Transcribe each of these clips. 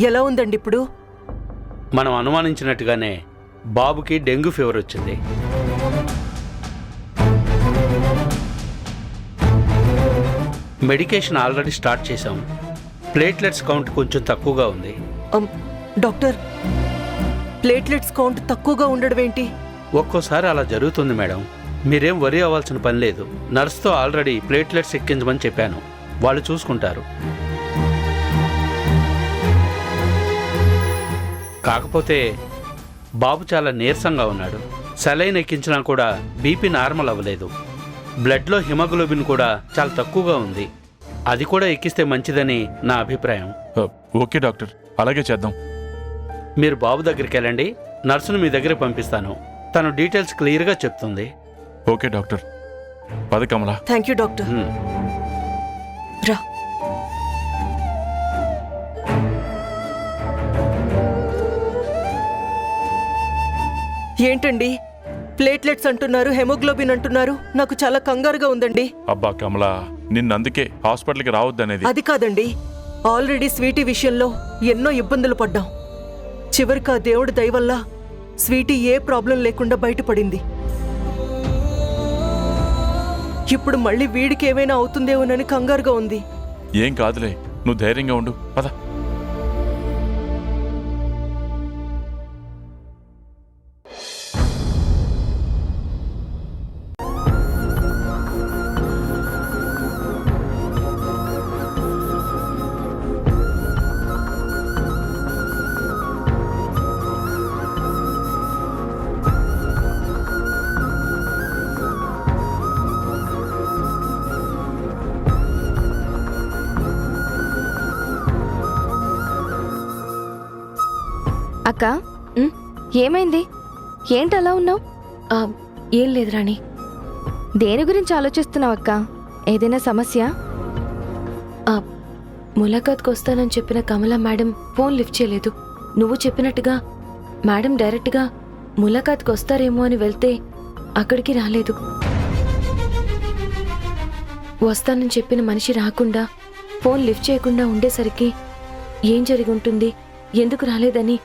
ఎలా ఉందండి ఇప్పుడు? మనం అనుమానించినట్టుగానే బాబుకి డెంగ్యూ ఫీవర్ వచ్చింది. మెడికేషన్ ఆల్రెడీ స్టార్ట్ చేశాం. ప్లేట్లెట్స్ కౌంట్ కొంచెం తక్కువగా ఉంది. డాక్టర్, ప్లేట్లెట్స్ కౌంట్ తక్కువగా ఉండడం ఏంటి? ఒక్కోసారి అలా జరుగుతుంది మేడం. మీరేం వరీ అవ్వాల్సిన పని లేదు. నర్స్తో ఆల్రెడీ ప్లేట్లెట్స్ ఎక్కించమని చెప్పాను. వాళ్ళు చూసుకుంటారు. కాకపోతే బాబు చాలా నీరసంగా ఉన్నాడు. సెలైన్ ఎక్కించినా కూడా బీపీ నార్మల్ అవ్వలేదు. బ్లడ్లో హిమోగ్లోబిన్ కూడా చాలా తక్కువగా ఉంది. అది కూడా ఎక్కిస్తే మంచిదని నా అభిప్రాయం. ఓకే డాక్టర్, అలాగే చేద్దాం. మీరు బాబు దగ్గరికి వెళ్ళండి. నర్సును మీ దగ్గర పంపిస్తాను. తను డీటెయిల్స్ క్లియర్గా చెప్తుంది. Okay doctor. పద కమలా. Thank you doctor. రా. ఏంటండి, ప్లేట్లెట్స్ అంటున్నారు, హెమోగ్లోబిన్ అంటున్నారు. నాకు చాలా కంగారుగా ఉందండి. అబ్బా కమలా, నిన్నందుకే హాస్పిటల్కి రావద్దనేది. అది కాదండి, ఆల్రెడీ స్వీటీ విషయంలో ఎన్నో ఇబ్బందులు పడ్డాం. చివరికి ఆ దేవుడి దయ వల్ల స్వీటీ ఏ ప్రాబ్లం లేకుండా బయటపడింది. ఇప్పుడు మళ్ళీ వీడికి ఏమైనా అవుతుందేమోనని కంగారుగా ఉంది. ఏం కాదులే, నువ్వు ధైర్యంగా ఉండు. పద. అక్క, ఏమైంది? ఏంటలా ఉన్నావు? ఏం లేదు రాణి. దేని గురించి ఆలోచిస్తున్నావు అక్క? ఏదైనా సమస్య? ములాఖాత్కి వస్తానని చెప్పిన కమలా మేడం ఫోన్ లిఫ్ట్ చేయలేదు. నువ్వు చెప్పినట్టుగా మేడం డైరెక్ట్గా ములాఖాత్కి వస్తారేమో అని వెళ్తే అక్కడికి రాలేదు. వస్తానని చెప్పిన మనిషి రాకుండా ఫోన్ లిఫ్ట్ చేయకుండా ఉండేసరికి ఏం జరిగి ఉంటుంది, ఎందుకు రాలేదని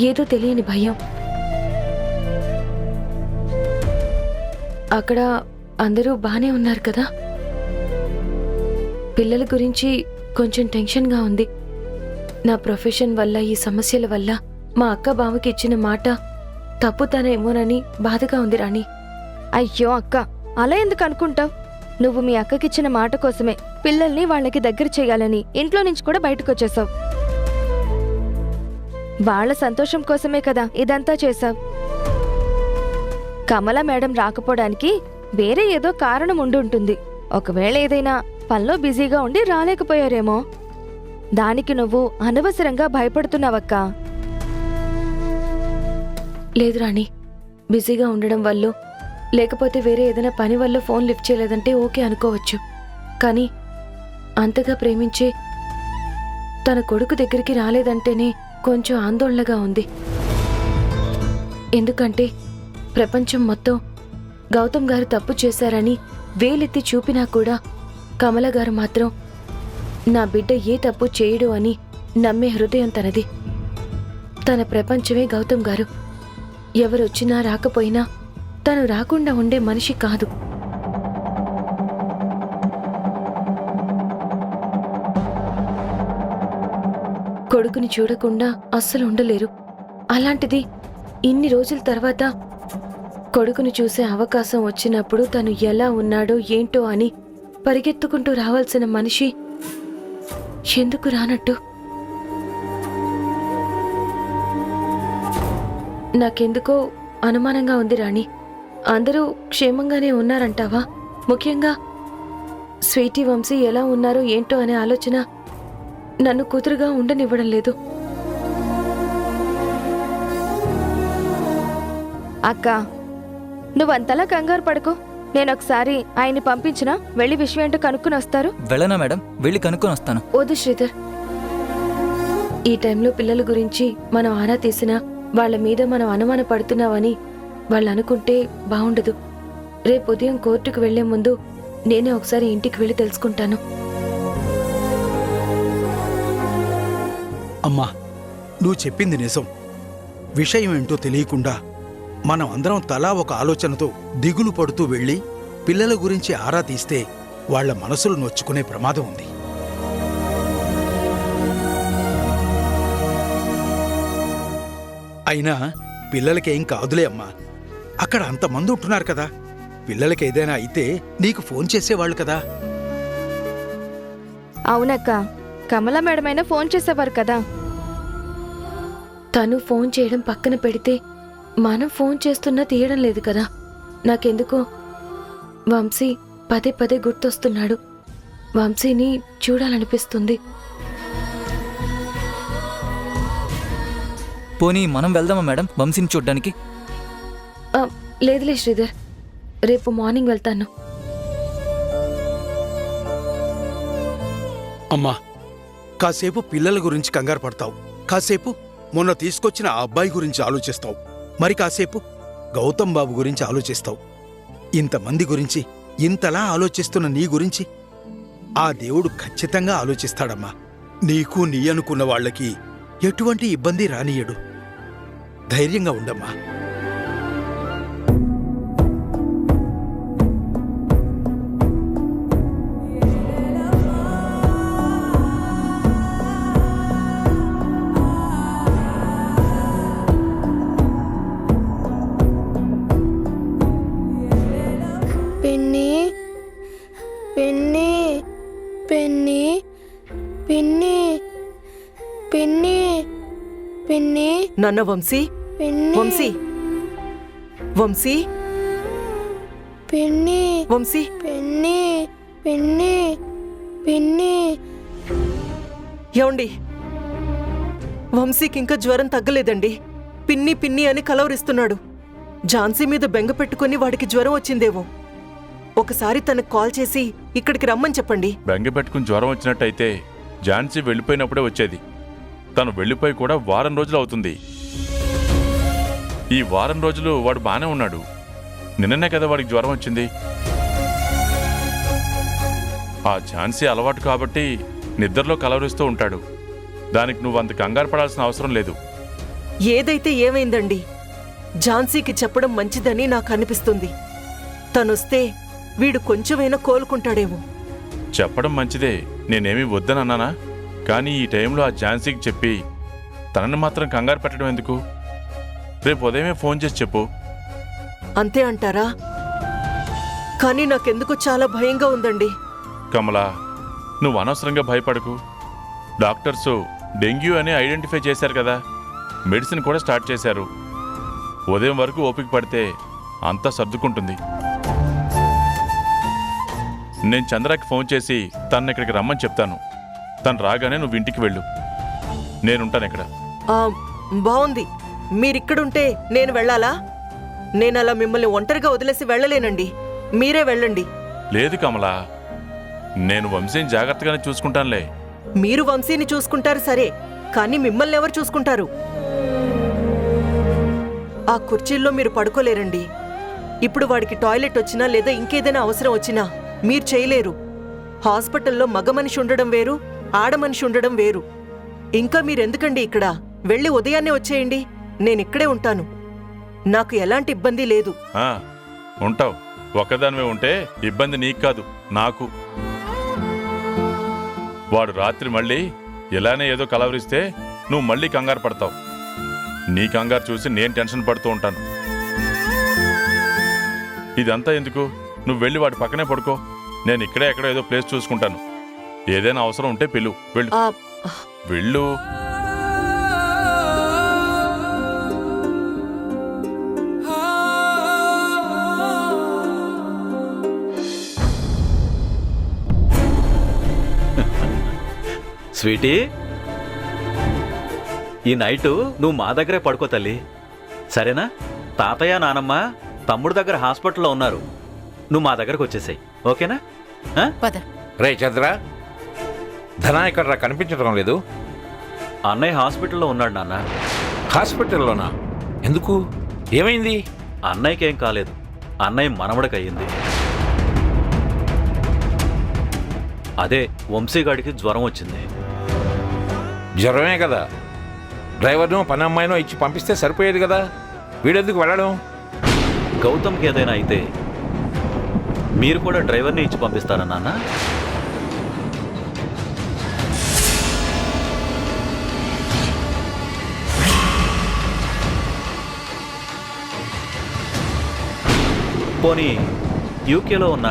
ఏదో తెలియని భయం. అక్కడ అందరూ బానే ఉన్నారు కదా? పిల్లల గురించి కొంచెం టెన్షన్గా ఉంది. నా ప్రొఫెషన్ వల్ల, ఈ సమస్యల వల్ల మా అక్క బావకి ఇచ్చిన మాట తప్పుతానేమోనని బాధగా ఉంది రాణి. అయ్యో అక్క, అలా ఎందుకు అనుకుంటావు? నువ్వు మీ అక్కకిచ్చిన మాట కోసమే పిల్లల్ని వాళ్ళకి దగ్గర చేయాలని ఇంట్లో నుంచి కూడా బయటకు వచ్చేసావు. వాళ్ళ సంతోషం కోసమే కదా ఇదంతా చేశావు. కమల మేడం రాకపోవడానికి వేరే ఏదో కారణం ఉండుంటుంది. ఒకవేళ ఏదైనా పనిలో బిజీగా ఉండి రాలేకపోయారేమో. దానికి నువ్వు అనవసరంగా భయపడుతున్నావక్కా. లేదు రాణి, బిజీగా ఉండడం వల్ల లేకపోతే వేరే ఏదైనా పని వల్ల ఫోన్ లిఫ్ట్ చేయలేదంటే ఓకే అనుకోవచ్చు. కానీ అంతగా ప్రేమించే తన కొడుకు దగ్గరికి రాలేదంటేనే కొంచెం ఆందోళనగా ఉంది. ఎందుకంటే ప్రపంచం మొత్తం గౌతమ్ గారు తప్పు చేశారని వేలెత్తి చూపినా కూడా కమల గారు మాత్రం నా బిడ్డ ఏ తప్పు చేయడు అని నమ్మే హృదయం తనది. తన ప్రపంచమే గౌతమ్ గారు. ఎవరొచ్చినా రాకపోయినా తను రాకుండా ఉండే మనిషి కాదు. కొడుకుని చూడకుండా అస్సలు ఉండలేరు. అలాంటిది ఇన్ని రోజుల తర్వాత కొడుకుని చూసే అవకాశం వచ్చినప్పుడు తను ఎలా ఉన్నాడో ఏంటో అని పరిగెత్తుకుంటూ రావాల్సిన మనిషి ఎందుకు రానట్టు? నాకెందుకో అనుమానంగా ఉంది రాణి. అందరూ క్షేమంగానే ఉన్నారంటావా? ముఖ్యంగా స్వీటీ వంశీ ఎలా ఉన్నారో ఏంటో అనే ఆలోచన నన్ను కూతురుగా ఉండనివ్వడం లేదు. అక్క, నువ్వంతలా కంగారు పడుకో. నేనొకసారి ఆయన్ని పంపించినా వెళ్ళి విషయం ఏంటో కనుక్కుని వస్తారు. వెళ్ళనా మేడం? వెళ్ళి కనుక్కొని వస్తాను. వద్దు శ్రీధర్, ఈ టైంలో పిల్లల గురించి మనం ఆరా తీసినా వాళ్ళ మీద మనం అనుమాన పడుతున్నావని వాళ్ళు అనుకుంటే బాగుండదు. రేపు ఉదయం కోర్టుకు వెళ్లే ముందు నేనే ఒకసారి ఇంటికి వెళ్ళి తెలుసుకుంటాను. అమ్మా, నువ్వు చెప్పింది నిజం. విషయం ఏంటో తెలియకుండా మనం అందరం తలా ఒక ఆలోచనతో దిగులు పడుతూ వెళ్ళి పిల్లల గురించి ఆరా తీస్తే వాళ్ల మనసులు నొచ్చుకునే ప్రమాదం ఉంది. అయినా పిల్లలకేం కాదులే అమ్మా. అక్కడ అంతమంది ఉంటున్నారు కదా. పిల్లలకేదైనా అయితే నీకు ఫోన్ చేసేవాళ్ళు కదా. అవునక్క, కమల మేడమైనా ఫోన్ చేసేవారు కదా. తను ఫోన్ చేయడం పక్కన పెడితే మనం ఫోన్ చేస్తున్నా తీయడం లేదు కదా. నాకెందుకో వంశీ పదే పదే గుర్తొస్తున్నాడు. వంశీని చూడాలనిపిస్తుంది. పోనీ మనం వెళ్దామా మేడం వంశీని చూడ్డానికి? లేదులే శ్రీధర్, రేపు మార్నింగ్ వెళ్తాను. అమ్మా, కాసేపు పిల్లల గురించి కంగారు పడతావు, కాసేపు మొన్న తీసుకొచ్చిన ఆ అబ్బాయి గురించి ఆలోచిస్తావు, మరి కాసేపు గౌతమ్ బాబు గురించి ఆలోచిస్తావు. ఇంతమంది గురించి ఇంతలా ఆలోచిస్తున్న నీ గురించి ఆ దేవుడు ఖచ్చితంగా ఆలోచిస్తాడమ్మా. నీకు నీ అనుకున్న వాళ్ళకి ఎటువంటి ఇబ్బంది రానియడు. ధైర్యంగా ఉండమ్మా. పిన్ని పిన్ని పిన్ని పిన్ని పిన్ని పిన్ని నాన్న వంశీ, పిన్ని వంశీ, వంశీ, పిన్ని వంశీ. పిన్ని పిన్ని పిన్ని ఏమండి, వంశీకి ఇంకా జ్వరం తగ్గలేదండి. పిన్ని పిన్ని అని కలవరిస్తున్నాడు. ఝాన్సీ మీద బెంగ పెట్టుకుని వాడికి జ్వరం వచ్చిందేమో. ఒకసారి తనకు కాల్ చేసి ఇక్కడికి రమ్మని చెప్పండి. బెంగ పెట్టుకుని జ్వరం వచ్చినట్టయితే ఝాన్సీ వెళ్ళిపోయినప్పుడే వచ్చేది. తను వెళ్ళిపోయి కూడా వారం రోజులు అవుతుంది. ఈ వారం రోజులు వాడు బానే ఉన్నాడు. నిన్ననే కదా వాడికి జ్వరం వచ్చింది. ఆ ఝాన్సీ అలవాటు కాబట్టి నిద్రలో కలవరిస్తూ ఉంటాడు. దానికి నువ్వు అంత కంగారు పడాల్సిన అవసరం లేదు. ఏదైతే ఏమైందండి, ఝాన్సీకి చెప్పడం మంచిదని నాకు అనిపిస్తుంది. తనొస్తే వీడు కొంచెమైనా కోలుకుంటాడేమో. చెప్పడం మంచిదే, నేనేమీ వద్దనన్నానా? కానీ ఈ టైంలో ఆ ఝాన్సీకి చెప్పి తనని మాత్రం కంగారు పెట్టడం ఎందుకు? రేపు ఉదయమే ఫోన్ చేసి చెప్పు. అంతే అంటారా? కానీ నాకెందుకు చాలా భయంగా ఉందండి. కమలా, నువ్వు అనవసరంగా భయపడకు. డాక్టర్సు డెంగ్యూ అని ఐడెంటిఫై చేశారు కదా, మెడిసిన్ కూడా స్టార్ట్ చేశారు. ఉదయం వరకు ఓపిక పడితే అంతా సర్దుకుంటుంది. నేను చంద్రకి ఫోన్ చేసి తను ఇక్కడికి రమ్మని చెప్తాను. తను రాగానే నువ్వు ఇంటికి వెళ్ళు. నేనుంటాను ఇక్కడ. బావుంది. మీరిక్కడుంటే నేను వెళ్ళాలా? నేనలా మిమ్మల్ని ఒంటరిగా వదిలేసి వెళ్ళలేనండి. మీరే వెళ్ళండి. లేదు కమలా, నేను వంశీని జాగ్రత్తగానే చూసుకుంటానులే. మీరు వంశీని చూసుకుంటారు సరే, కానీ మిమ్మల్ని ఎవరు చూసుకుంటారు? ఆ కుర్చీల్లో మీరు పడుకోలేరండి. ఇప్పుడు వాడికి టాయిలెట్ వచ్చినా లేదా ఇంకేదైనా అవసరం వచ్చినా మీరు చేయలేరు. హాస్పిటల్లో మగ మనిషి ఉండడం వేరు, ఆడమనిషి ఉండడం వేరు. ఇంకా మీరెందుకండి ఇక్కడ? వెళ్ళి ఉదయాన్నే వచ్చేయండి. నేనిక్కడే ఉంటాను. నాకు ఎలాంటి ఇబ్బంది లేదు. ఉంటావు. ఒక్కదానివే ఉంటే ఇబ్బంది నీకు కాదు, నాకు. వాడు రాత్రి మళ్ళీ ఇలానే ఏదో కలవరిస్తే నువ్వు మళ్ళీ కంగారు పడతావు. నీ కంగారు చూసి నేను టెన్షన్ పడుతూ ఉంటాను. ఇదంతా ఎందుకు? నువ్వు వెళ్ళి వాడి పక్కనే పడుకో. నేను ఇక్కడే ఎక్కడో ఏదో ప్లేస్ చూసుకుంటాను. ఏదైనా అవసరం ఉంటే పిలు. వెళ్ళు వెళ్ళు. స్వీటీ, ఈ నైటు నువ్వు మా దగ్గరే పడుకో తల్లి, సరేనా? తాతయ్య నానమ్మ తమ్ముడు దగ్గర హాస్పిటల్లో ఉన్నారు. నువ్వు మా దగ్గరకు వచ్చేసాయి, ఓకేనా? రే చంద్ర, ధనా ఇక్కడ కనిపించడం లేదు. అన్నయ్య హాస్పిటల్లో ఉన్నాడు నాన్న. హాస్పిటల్లోనా? ఎందుకు? ఏమైంది? అన్నయ్యకేం కాలేదు, అన్నయ్య మనవడికయ్యింది. అదే వంశీగాడికి జ్వరం వచ్చింది. జ్వరమే కదా, డ్రైవర్ను పని అమ్మాయినో ఇచ్చి పంపిస్తే సరిపోయేది కదా, వీడెందుకు వెళ్ళడం? గౌతమ్కి ఏదైనా అయితే మీరు కూడా డ్రైవర్ని ఇచ్చి పంపిస్తారా నాన్న? పోనీ యూకేలో ఉన్న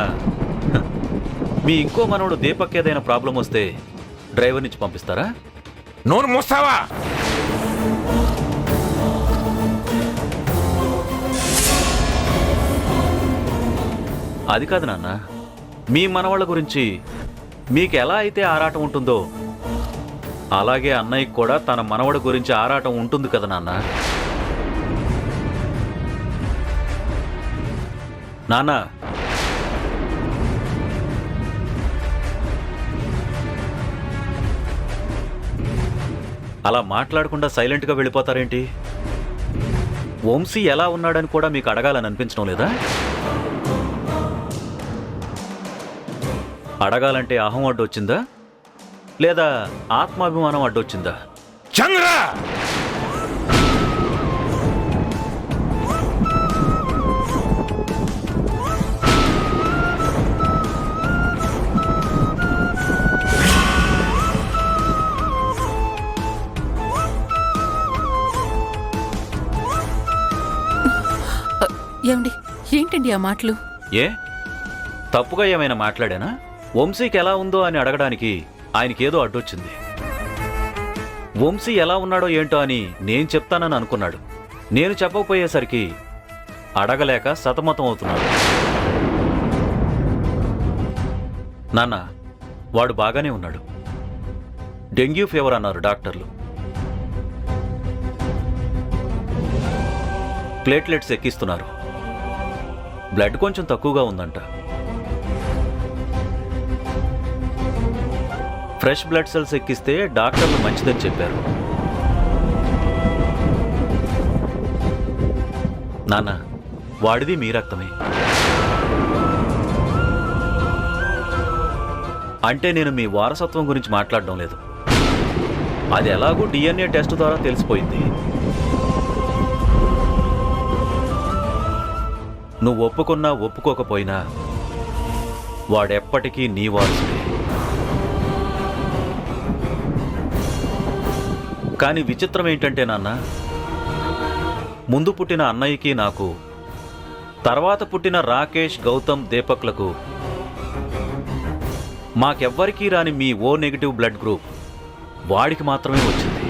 మీ ఇంకో మనవడు దీపక్ ఏదైనా ప్రాబ్లం వస్తే డ్రైవర్ని ఇచ్చి పంపిస్తారా? నోరు మూస్తావా? అది కాదు నాన్న, మీ మనవాళ్ళ గురించి మీకు ఎలా అయితే ఆరాటం ఉంటుందో అలాగే అన్నయ్యకి కూడా తన మనవడి గురించి ఆరాటం ఉంటుంది కదా నాన్న. నాన్న, అలా మాట్లాడకుండా సైలెంట్గా వెళ్ళిపోతారేంటి? వంశీ ఎలా ఉన్నాడని కూడా మీకు అడగాలని అనిపించడం లేదా? అడగాలంటే అహం అడ్డొచ్చిందా లేదా ఆత్మాభిమానం అడ్డొచ్చిందా? చంద్ర, ఏమండి, ఏంటండి ఆ మాటలు? ఏ తప్పుగా ఏమైనా మాట్లాడానా? వంశీకి ఎలా ఉందో అని అడగడానికి ఆయనకేదో అడ్డొచ్చింది. వంశీ ఎలా ఉన్నాడో ఏంటో అని నేను చెప్తానని అనుకున్నాడు. నేను చెప్పకపోయేసరికి అడగలేక సతమతం అవుతున్నాడు. నాన్న, వాడు బాగానే ఉన్నాడు. డెంగ్యూ ఫీవర్ అన్నారు డాక్టర్లు. ప్లేట్లెట్స్ ఎక్కిస్తున్నారు. బ్లడ్ కొంచెం తక్కువగా ఉందంట. ఫ్రెష్ బ్లడ్ సెల్స్ ఎక్కిస్తే డాక్టర్లు మంచిదని చెప్పారు. నాన్న, వాడిది మీ రక్తమే. అంటే నేను మీ వారసత్వం గురించి మాట్లాడడం లేదు. అది ఎలాగూ DNA టెస్ట్ ద్వారా తెలిసిపోయింది. నువ్వు ఒప్పుకున్నా ఒప్పుకోకపోయినా వాడెప్పటికీ నీ వారసుడే. కానీ విచిత్రం ఏంటంటే నాన్న, ముందు పుట్టిన అన్నయ్యకి నాకు, తర్వాత పుట్టిన రాకేష్, గౌతమ్, దీపక్లకు మాకెవ్వరికీ రాని మీ ఓ నెగిటివ్ బ్లడ్ గ్రూప్ వాడికి మాత్రమే వచ్చింది.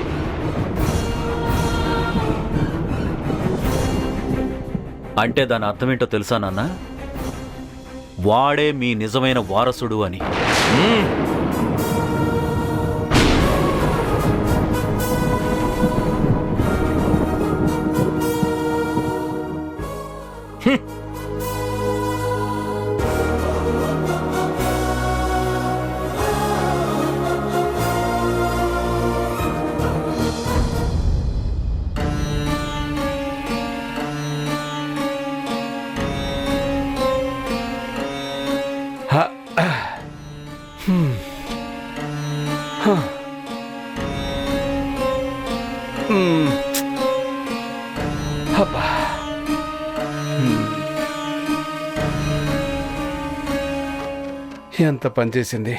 అంటే దాని అర్థమేంటో తెలుసా నాన్న? వాడే మీ నిజమైన వారసుడు అని. ఎంత పనిచేసింది.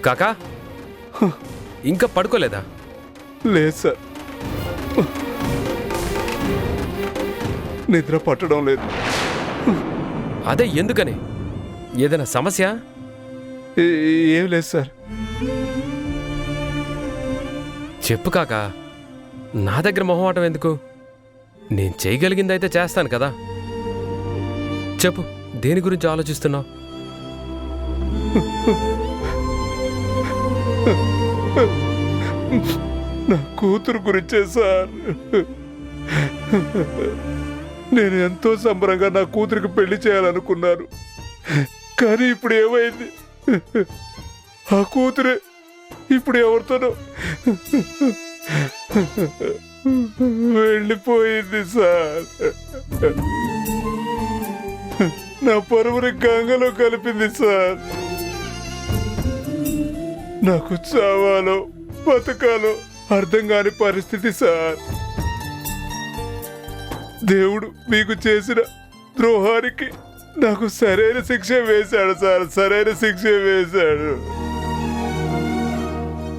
కాకా, ఇంకా పడుకోలేదా? లేదు సార్, నిద్ర పట్టడం లేదు. అదే ఎందుకని? ఏదైనా సమస్య? ఏం లేదు సార్. చెప్పు కాకా, నా దగ్గర మొహమాటం ఎందుకు? నేను చేయగలిగిందైతే చేస్తాను కదా. చెప్పు, దేని గురించి ఆలోచిస్తున్నావు? నా కూతురు గురించే సార్. నేను ఎంతో సంబరంగా నా కూతురికి పెళ్లి చేయాలనుకున్నాను. కానీ ఇప్పుడు ఏమైంది? ఆ కూతురే ఇప్పుడు ఎవరితోనో వెళ్ళిపోయింది సార్. నా పరువుని గంగలో కలిపింది సార్. నాకు చావాలో బతకాలో అర్థం కాని పరిస్థితి సార్. దేవుడు మీకు చేసిన ద్రోహానికి నాకు సరైన శిక్ష వేశాడు సార్, సరైన శిక్ష వేశాడు.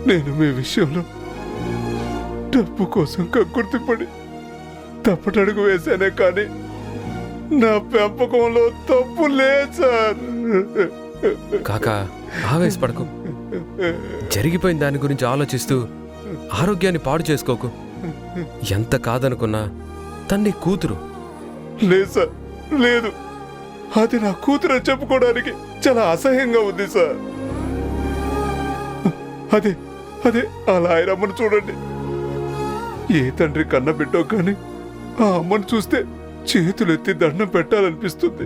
నేను మీ విషయంలో డబ్బు కోసం కక్కుర్తిపడి తప్పటడుగు వేశానే, కానీ నా పెంపకంలో తప్పు లేదు సార్. కాకా ఆవేశపడకు. జరిగిపోయిన దాని గురించి ఆలోచిస్తూ ఆరోగ్యాన్ని పాడు చేసుకోకు. ఎంత కాదనుకున్నా తన్ని కూతురు. లేదు సార్, లేదు. అది నా కూతురు అని చెప్పుకోవడానికి చాలా అసహ్యంగా ఉంది సార్. అదే అదే ఆ లాయరమ్మను చూడండి. ఏ తండ్రి కన్న బిడ్డో కానీ ఆ అమ్మను చూస్తే చేతులెత్తి దండం పెట్టాలనిపిస్తుంది.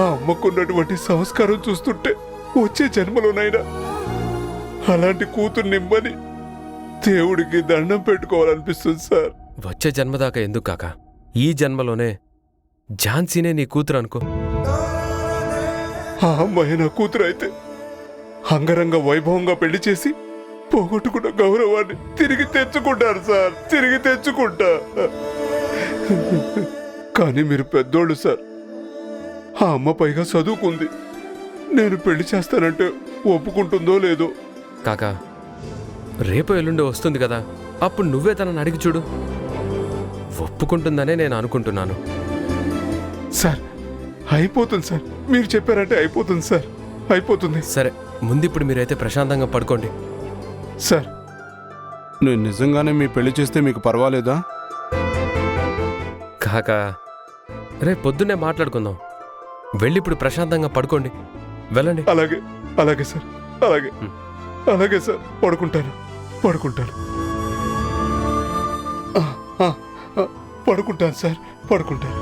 ఆ అమ్మకున్నటువంటి సంస్కారం చూస్తుంటే వచ్చే జన్మలోనైనా అలాంటి కూతురు నిమ్మని దేవుడికి దండం పెట్టుకోవాలనిపిస్తుంది సార్. వచ్చే జన్మదాకా ఎందుకు కాకా, ఈ జన్మలోనే ఝాన్సీనే నీ కూతురు అనుకో. ఆ అమ్మాయి నా కూతురు అయితే అంగరంగ వైభవంగా పెళ్లి చేసి పోగొట్టుకున్న గౌరవాన్ని తిరిగి తెచ్చుకుంటారు సార్, తిరిగి తెచ్చుకుంటా. కానీ మీరు పెద్దోళ్ళు సార్. ఆ అమ్మ పైగా చదువుకుంది. నేను పెళ్లి చేస్తానంటే ఒప్పుకుంటుందో లేదో. కాకా రేపు ఎల్లుండి వస్తుంది కదా, అప్పుడు నువ్వే తనని అడిగి చూడు. ఒప్పుకుంటుందనే నేను అనుకుంటున్నాను. సార్ అయిపోతుంది సార్, మీరు చెప్పారంటే అయిపోతుంది సార్, అయిపోతుంది. సరే ముందిప్పుడు మీరైతే ప్రశాంతంగా పడుకోండి. సార్ నేను నిజంగానే మీ పెళ్లి చేస్తే మీకు పర్వాలేదా? కాకా రేపు పొద్దున్నే మాట్లాడుకుందాం. వెళ్ళిప్పుడు ప్రశాంతంగా పడుకోండి. వెళ్ళండి. అలాగే అలాగే సార్, అలాగే అలాగే సార్. పడుకుంటాను పడుకుంటాను పడుకుంటాను సార్, పడుకుంటాను.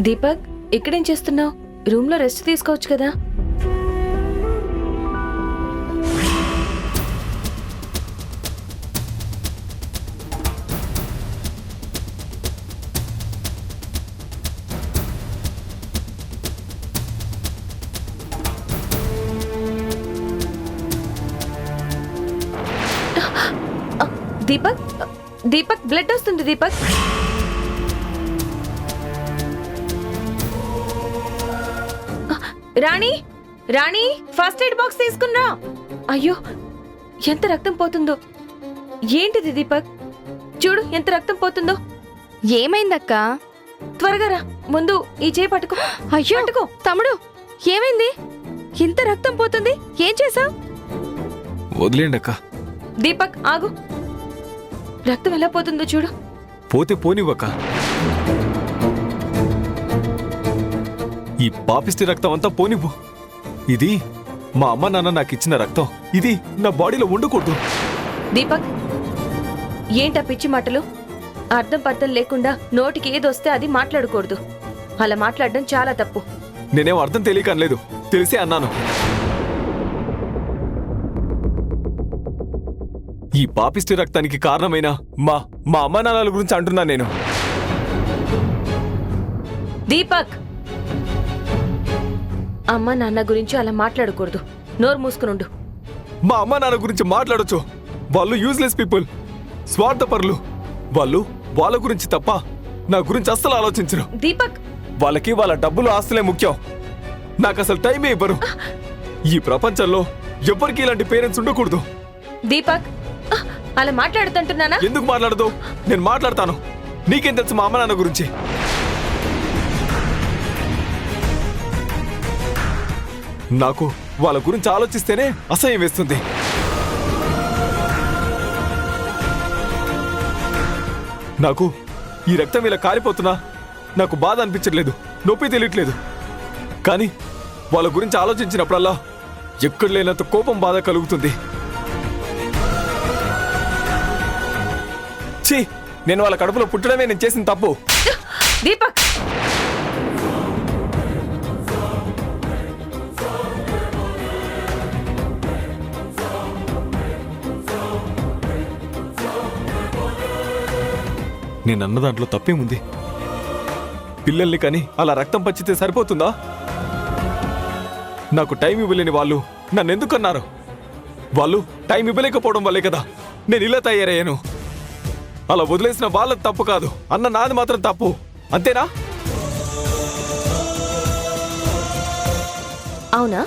దీపక్, ఇక్కడేం చేస్తున్నావు? రూమ్లో రెస్ట్ తీసుకోవచ్చు కదా. దీపక్, దీపక్ బ్లడ్ వస్తుంది. దీపక్, రాణి, రాణి ఫస్ట్ ఎయిడ్ బాక్స్ తీసుకున్నా. అయ్యో ఎంత రక్తం పోతుందో. ఏంటిది దీపక్? చూడు ఎంత రక్తం పోతుందో. ఏమైందక్కా? త్వరగా రా, ముందు ఈ చేయి పట్టుకో. అయ్యో పట్టుకో. తమ్ముడు, ఏమైంది? ఇంత రక్తం పోతుంది, ఏం చేసావు? వదిలేండి అక్క. దీపక్ ఆగు, రక్తం ఎలా పోతుందో చూడు. పోతే పోనివ్వక్క. ఈ పాపిష్టి రక్తం అంతా పోనివ్వు. ఇది మా అమ్మ నాన్న నాకు ఇచ్చిన రక్తం. ఇది నా బాడీలో ఉండకూడదు. దీపక్, ఏంటా పిచ్చి మాటలు? అర్థం పర్థం లేకుండా నోటికి ఏదొస్తే అది మాట్లాడకూడదు. అలా మాట్లాడడం చాలా తప్పు. నేనేం అర్థం తెలియక అనలేదు, తెలిసే అన్నాను. ఈ పాపిష్టి రక్తానికి కారణమైన మా అమ్మ నాన్నల గురించి అంటున్నా నేను. దీపక్, అమ్మ నాన్న గురించి అలా మాట్లాడకూడదు. నోరు మూసుకునుండు. మా అమ్మ నాన్న గురించి మాట్లాడొచ్చు. వాళ్ళు యూజ్లెస్ పీపుల్, స్వార్థపరులు. వాళ్ళు వాళ్ళ గురించి తప్ప నా గురించి అస్సలు ఆలోచించరు. దీపక్, వాళ్ళకి వాళ్ళ డబ్బులు ఆస్తులే ముఖ్యం. నాకు అసలు టైమే ఇవ్వరు. ఈ ప్రపంచంలో ఎవ్వరికి ఇలాంటి పేరెంట్స్ ఉండకూడదు. దీపక్, అలా మాట్లాడుతుంటున్నానా? ఎందుకు మాట్లాడదు? నేను మాట్లాడతాను. నీకేం తెలుసు మా అమ్మ నాన్న గురించి? నాకు వాళ్ళ గురించి ఆలోచిస్తేనే అసహ్యం వేస్తుంది. నాకు ఈ రక్తం ఇలా కారిపోతున్నా నాకు బాధ అనిపించట్లేదు, నొప్పి తెలియట్లేదు. కానీ వాళ్ళ గురించి ఆలోచించినప్పుడల్లా ఎక్కడ లేనంత కోపం, బాధ కలుగుతుంది. ఛీ, నేను వాళ్ళ కడుపులో పుట్టడమే నేను చేసిన తప్పు. దీపక్, నేనన్న దాంట్లో తప్పేముంది? పిల్లల్ని కానీ అలా రక్తం పంచితే సరిపోతుందా? నాకు టైం ఇవ్వలేని వాళ్ళు నన్నెందుకన్నారు? వాళ్ళు టైం ఇవ్వలేకపోవడం వల్లే కదా నేను ఇలా తయారయ్యాను. అలా వదిలేసిన వాళ్ళది తప్పు కాదు, అన్న నాది మాత్రం తప్పు. అంతేనా? అవునా?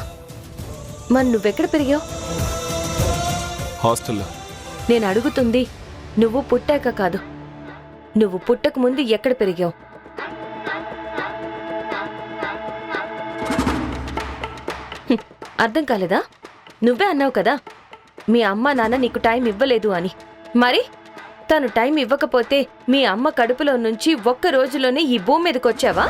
మరి నువ్వెక్కడ పెరిగావు? హాస్టల్లో. నేను అడుగుతుంది నువ్వు పుట్టాక కాదు, నువ్వు పుట్టక ముందు ఎక్కడ పెరిగావు? అర్థం కాలేదా? నువ్వే అన్నావు కదా మీ అమ్మ నాన్న నీకు టైం ఇవ్వలేదు అని. మరి తను టైం ఇవ్వకపోతే మీ అమ్మ కడుపులో నుంచి ఒక్క రోజులోనే ఈ భూమి మీదకి వచ్చావా?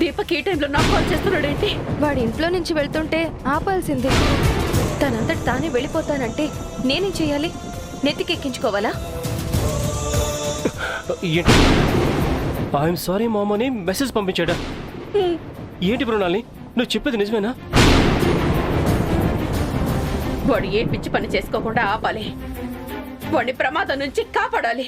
దీపక్ ఈ టైంలో నాకు కాల్ చేస్తున్నాడేంటి? వాడి ఇంట్లో నుంచి వెళ్తుంటే ఆపాల్సింది. తనంతటి తానే వెళ్ళిపోతానంటే నేనేం చేయాలి? నెత్తికెక్కించుకోవాలా? ఐఎమ్ సారీ మామ్ అని మెసేజ్ పంపించాడా? ఏంటి మృణాలి, నువ్వు చెప్పేది నిజమేనా? వాడు ఏ పిచ్చి పని చేసుకోకుండా ఆపాలి, వాడిని ప్రమాదం నుంచి కాపాడాలి.